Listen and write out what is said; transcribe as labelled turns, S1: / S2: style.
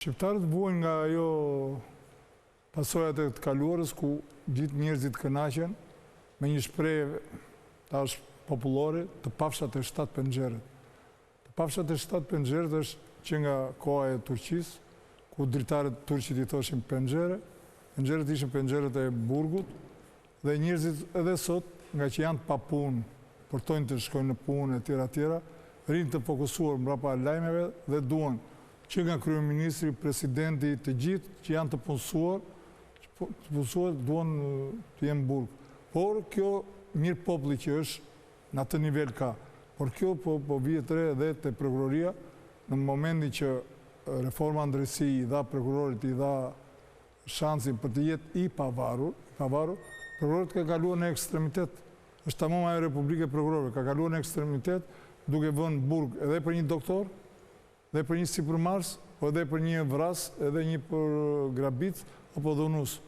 S1: Shqiptarët vuajnë nga ajo pasojat e të kaluarës ku gjithë njerëzit kënaqen me një shprehje tash popullore të pafshat e 7 penxherët. Të pafshat e 7 penxherët është që nga koha e Turqisë, ku dritarët turqit i thoshin penxhere, penxherët ishin penxherët e burgut dhe njerëzit edhe sot nga që janë pa punë, përtojnë të shkojnë në punë e tjera, rinë të fokusuar mbrapa lajmeve dhe duan që nga kryeministri, presidenti, të gjithë që janë të punësuar, duan të jenë burg. Por kjo mirë populli që është në atë nivel ka. Por kjo po vihet re edhe te prokuroria në momentin që reforma ndresi i dha prokurorit, i dha shansin për të jetë i pavarur, prokurorit ka kaluar në ekstremitet. Është tamam ajo Republike Prokurorëve, ka kaluar në ekstremitet duke vënë burg edhe për një doktor, dhe për një sipërmarrës, po edhe për një vras, edhe një për grabic, apo dhunus.